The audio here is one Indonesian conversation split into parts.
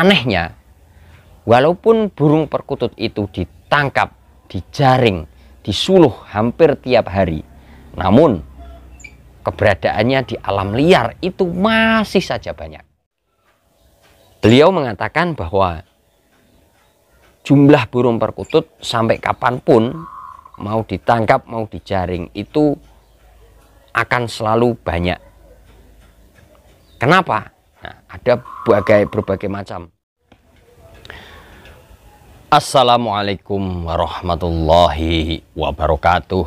Anehnya, walaupun burung perkutut itu ditangkap, dijaring, disuluh hampir tiap hari, namun keberadaannya di alam liar itu masih saja banyak. Beliau mengatakan bahwa jumlah burung perkutut sampai kapanpun, mau ditangkap, mau dijaring, itu akan selalu banyak. Kenapa? Nah, ada berbagai macam. Assalamualaikum warahmatullahi wabarakatuh.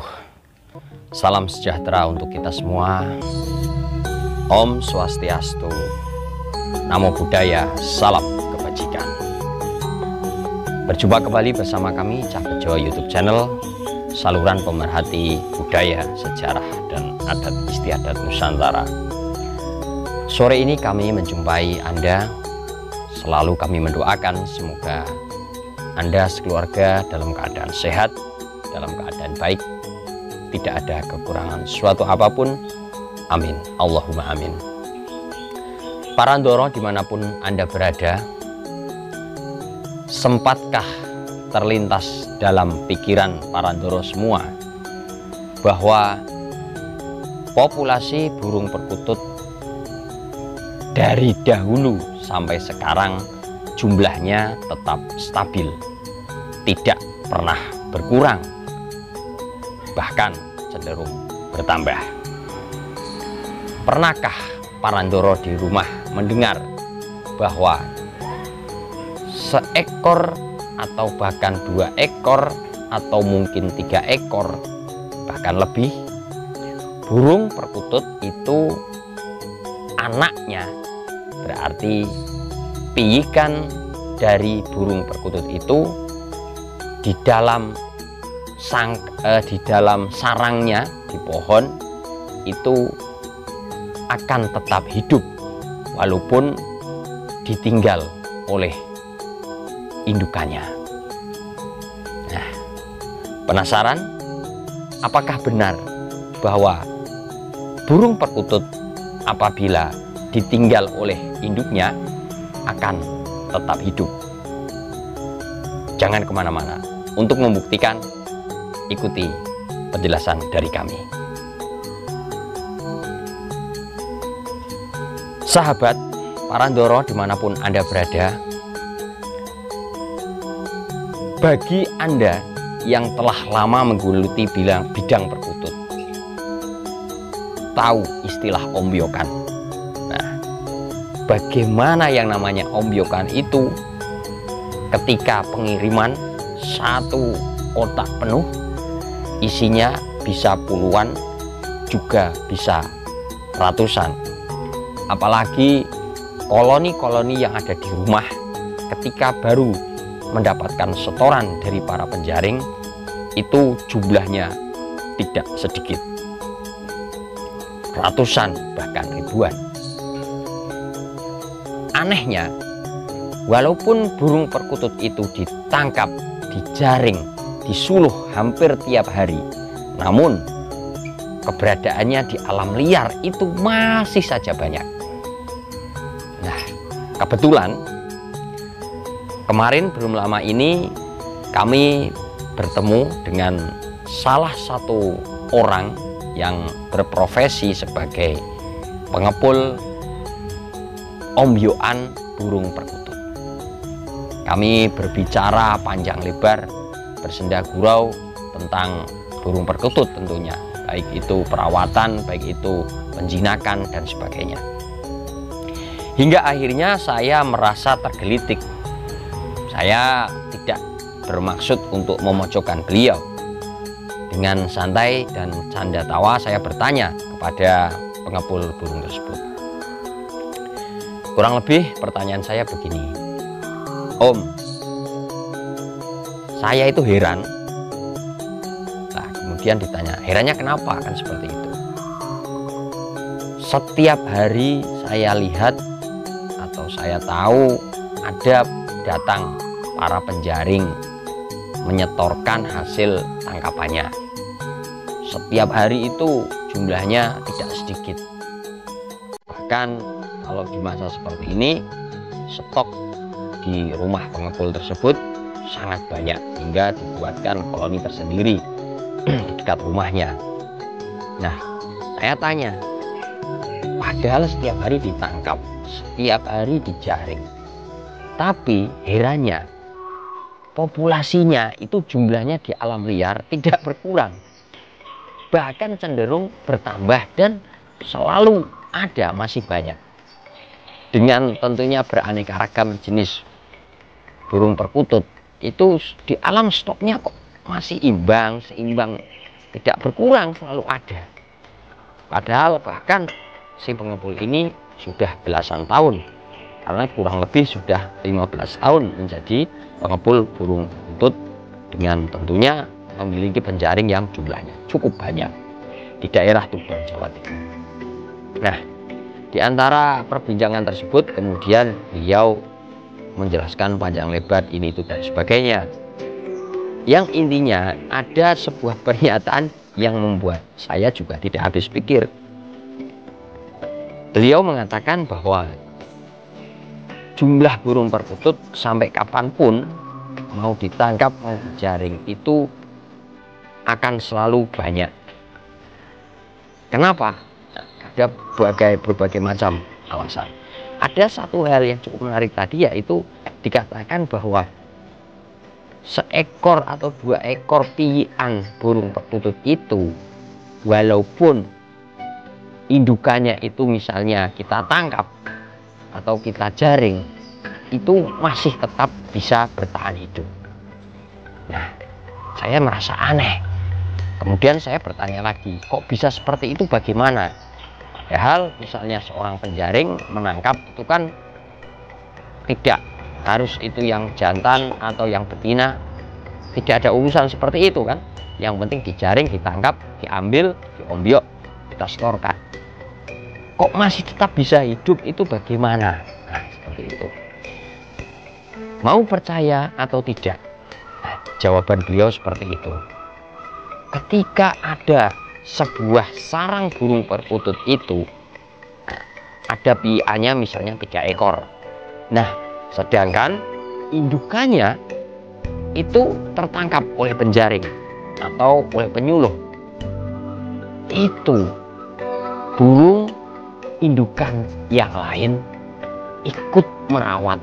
Salam sejahtera untuk kita semua. Om Swastiastu, Namo Buddhaya, salam kebajikan. Berjumpa kembali bersama kami Cah Bejo YouTube channel, saluran pemerhati budaya, sejarah, dan adat istiadat Nusantara. Sore ini kami menjumpai Anda. Selalu kami mendoakan semoga Anda sekeluarga dalam keadaan sehat, dalam keadaan baik, tidak ada kekurangan suatu apapun. Amin, Allahumma amin. Para Ndoro dimanapun Anda berada, sempatkah terlintas dalam pikiran para Ndoro semua bahwa populasi burung perkutut dari dahulu sampai sekarang jumlahnya tetap stabil, tidak pernah berkurang, bahkan cenderung bertambah? Pernahkah para Ndoro di rumah mendengar bahwa seekor atau bahkan 2 ekor atau mungkin 3 ekor bahkan lebih burung perkutut itu anaknya, berarti piyikan dari burung perkutut itu di dalam sarangnya di pohon itu akan tetap hidup walaupun ditinggal oleh indukannya. Nah, penasaran apakah benar bahwa burung perkutut apabila ditinggal oleh induknya akan tetap hidup? Jangan kemana-mana. Untuk membuktikan, ikuti penjelasan dari kami. Sahabat, para Ndoro dimanapun Anda berada, bagi Anda yang telah lama menggeluti bidang perkutut, tahu istilah ombyokan. Nah, bagaimana yang namanya ombyokan itu? Ketika pengiriman 1 kotak penuh, isinya bisa puluhan, juga bisa ratusan. Apalagi koloni-koloni yang ada di rumah, ketika baru mendapatkan setoran dari para penjaring, itu jumlahnya tidak sedikit, ratusan bahkan ribuan. Anehnya, walaupun burung perkutut itu ditangkap, dijaring, disuluh hampir tiap hari, namun keberadaannya di alam liar itu masih saja banyak. Nah, kebetulan kemarin belum lama ini kami bertemu dengan salah satu orang yang berprofesi sebagai pengepul ombyokan burung perkutut. Kami berbicara panjang lebar, bersenda gurau tentang burung perkutut tentunya, baik itu perawatan, baik itu penjinakan, dan sebagainya. Hingga akhirnya saya merasa tergelitik. Saya tidak bermaksud untuk memojokkan beliau. Dengan santai dan canda tawa saya bertanya kepada pengepul burung tersebut. Kurang lebih pertanyaan saya begini, Om, saya itu heran. Nah, kemudian ditanya, herannya kenapa? Kan seperti itu. Setiap hari saya lihat atau saya tahu ada datang para penjaring menyetorkan hasil tangkapannya. Setiap hari itu jumlahnya tidak sedikit. Bahkan kalau di masa seperti ini, stok di rumah pengepul tersebut sangat banyak hingga dibuatkan koloni tersendiri di dekat rumahnya. Nah, saya tanya, padahal setiap hari ditangkap, setiap hari dijaring, tapi herannya populasinya itu jumlahnya di alam liar tidak berkurang, bahkan cenderung bertambah dan selalu ada, masih banyak. Dengan tentunya beraneka ragam jenis burung perkutut, itu di alam stoknya kok masih seimbang, tidak berkurang, selalu ada. Padahal bahkan si pengepul ini sudah belasan tahun, karena kurang lebih sudah 15 tahun menjadi pengepul burung perkutut, dengan tentunya memiliki penjaring yang jumlahnya cukup banyak di daerah Tuban, Jawa Timur. Nah, di antara perbincangan tersebut kemudian beliau menjelaskan panjang lebar ini itu dan sebagainya, yang intinya ada sebuah pernyataan yang membuat saya juga tidak habis pikir. Beliau mengatakan bahwa jumlah burung perkutut sampai kapanpun, mau ditangkap mau dijaring, itu akan selalu banyak. Kenapa? Ada berbagai macam alasan. Ada satu hal yang cukup menarik tadi, yaitu dikatakan bahwa seekor atau 2 ekor piyian burung perkutut itu, walaupun indukannya itu misalnya kita tangkap atau kita jaring, itu masih tetap bisa bertahan hidup. Nah, saya merasa aneh. Kemudian saya bertanya lagi, kok bisa seperti itu, bagaimana? Padahal misalnya seorang penjaring menangkap itu kan tidak harus itu yang jantan atau yang betina, tidak ada urusan seperti itu kan. Yang penting dijaring, ditangkap, diambil, diombyok, kita setorkan. Kok masih tetap bisa hidup, itu bagaimana? Nah, seperti itu. Mau percaya atau tidak? Nah, jawaban beliau seperti itu. Ketika ada sebuah sarang burung perkutut itu, ada piyiannya misalnya 3 ekor. Nah, sedangkan indukannya itu tertangkap oleh penjaring atau oleh penyuluh. Itu burung indukan yang lain ikut merawat.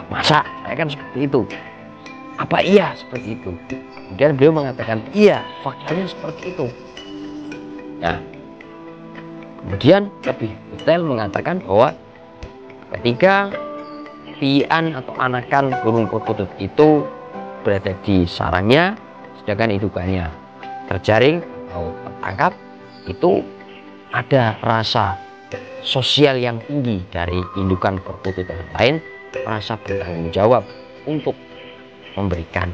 Masa saya kan seperti itu? Apa iya seperti itu? Kemudian beliau mengatakan, iya, faktanya seperti itu. Nah, kemudian lebih detail mengatakan bahwa ketika piyian atau anakan burung perkutut itu berada di sarangnya, sedangkan indukannya terjaring atau tertangkap, itu ada rasa sosial yang tinggi dari indukan perkutut yang lain, rasa bertanggung jawab untuk memberikan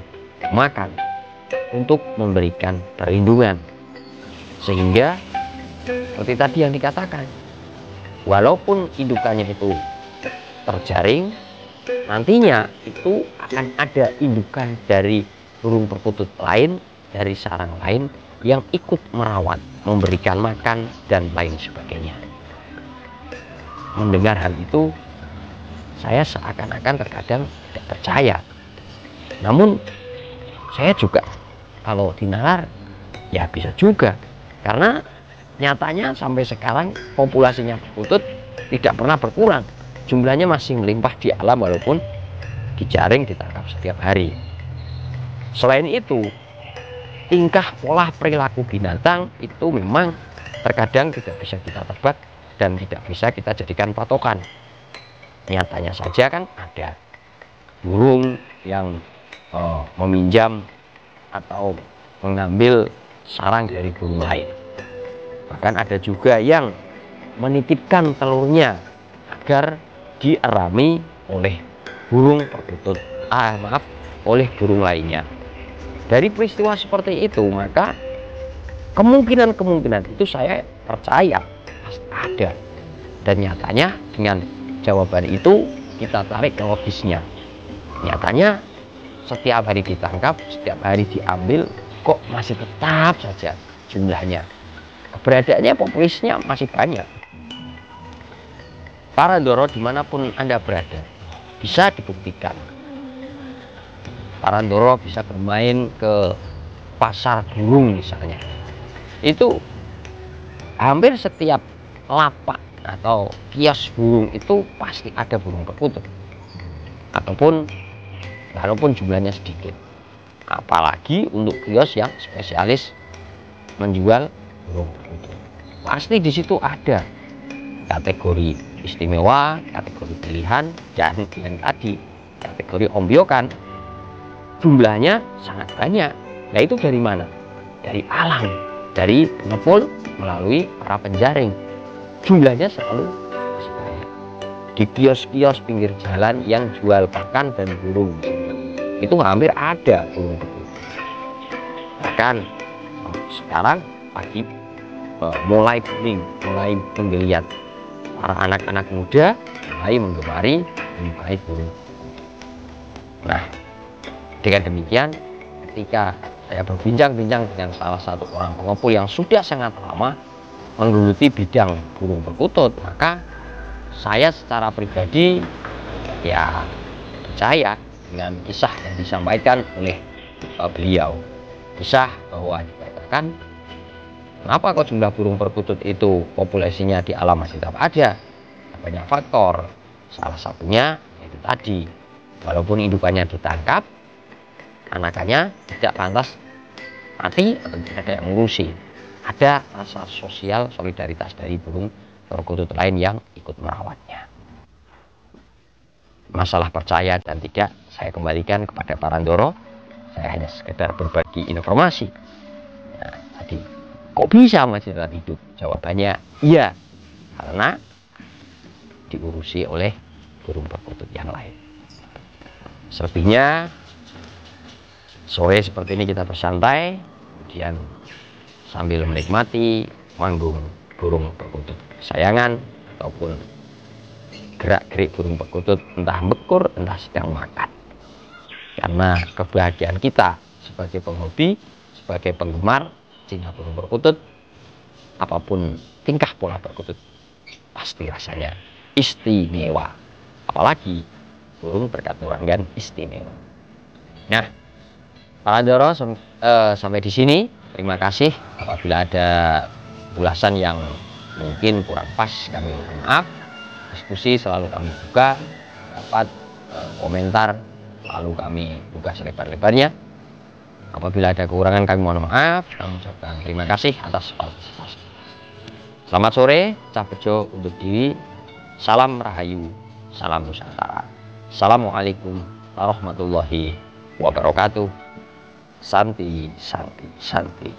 makan, untuk memberikan perlindungan. Sehingga seperti tadi yang dikatakan, walaupun indukannya itu terjaring, nantinya itu akan ada indukan dari burung perkutut lain, dari sarang lain yang ikut merawat, memberikan makan dan lain sebagainya. Mendengar hal itu, saya seakan-akan terkadang tidak percaya. Namun saya juga kalau dinalar ya bisa juga, karena nyatanya sampai sekarang populasinya perkutut tidak pernah berkurang, jumlahnya masih melimpah di alam walaupun dijaring, ditangkap setiap hari. Selain itu, tingkah pola perilaku binatang itu memang terkadang tidak bisa kita tebak dan tidak bisa kita jadikan patokan. Nyatanya saja kan ada burung yang meminjam atau mengambil sarang dari burung lain. Bahkan ada juga yang menitipkan telurnya agar dierami oleh burung perkutut, oleh burung lainnya. Dari peristiwa seperti itu, maka kemungkinan itu saya percaya pasti ada. Dan nyatanya dengan jawaban itu kita tarik ke logisnya. Nyatanya setiap hari ditangkap, setiap hari diambil, kok masih tetap saja jumlahnya. Keberadaannya, populasinya masih banyak. Para Ndoro dimanapun Anda berada, bisa dibuktikan. Parandoro bisa bermain ke pasar burung misalnya, itu hampir setiap lapak atau kios burung itu pasti ada burung perkutut, ataupun walaupun jumlahnya sedikit. Apalagi untuk kios yang spesialis menjual burung perkutut, pasti di situ ada kategori istimewa, kategori pilihan, dan yang tadi kategori ombyokan. Jumlahnya sangat banyak. Nah, itu dari mana? Dari alam, dari pengepul melalui para penjaring. Jumlahnya selalu masih banyak. Di kios-kios pinggir jalan yang jual pakan dan burung, itu hampir ada burung perkutut. Bahkan sekarang lagi mulai booming, mulai menggeliat. Para anak-anak muda mulai menggemari menyukai burung. Nah, dengan demikian, ketika saya berbincang-bincang dengan salah satu orang pengepul yang sudah sangat lama menggeluti bidang burung perkutut, maka saya secara pribadi ya percaya dengan kisah yang disampaikan oleh beliau. Kisah bahwa dikatakan, kenapa kok jumlah burung perkutut itu populasinya di alam masih tetap ada? Banyak faktor. Salah satunya yaitu tadi, walaupun indukannya ditangkap, anakannya tidak pantas mati atau tidak ada yang ngurusi. Ada rasa sosial solidaritas dari burung perkutut lain yang ikut merawatnya. Masalah percaya dan tidak saya kembalikan kepada Parandoro. Saya hanya sekedar berbagi informasi. Nah, tadi kok bisa masih tetap hidup? Jawabannya iya, karena diurusi oleh burung perkutut yang lain. Selebihnya sore seperti ini kita bersantai, kemudian sambil menikmati manggung burung perkutut kesayangan ataupun gerak-gerik burung perkutut, entah bekur entah sedang makan. Karena kebahagiaan kita sebagai penghobi, sebagai penggemar cinta burung perkutut, apapun tingkah pola perkutut pasti rasanya istimewa. Apalagi burung berkaturangan istimewa. Nah, Parandoro sampai di sini. Terima kasih. Apabila ada ulasan yang mungkin kurang pas, kami mohon maaf. Diskusi selalu kami buka, dapat komentar selalu kami buka selebar-lebarnya. Apabila ada kekurangan, kami mohon maaf. Kami ucapkan terima kasih atas partisipasi. Selamat sore, Cah Bejo untuk diri. Salam Rahayu, salam Nusantara. Assalamualaikum warahmatullahi wabarakatuh. Santi, santi, santi.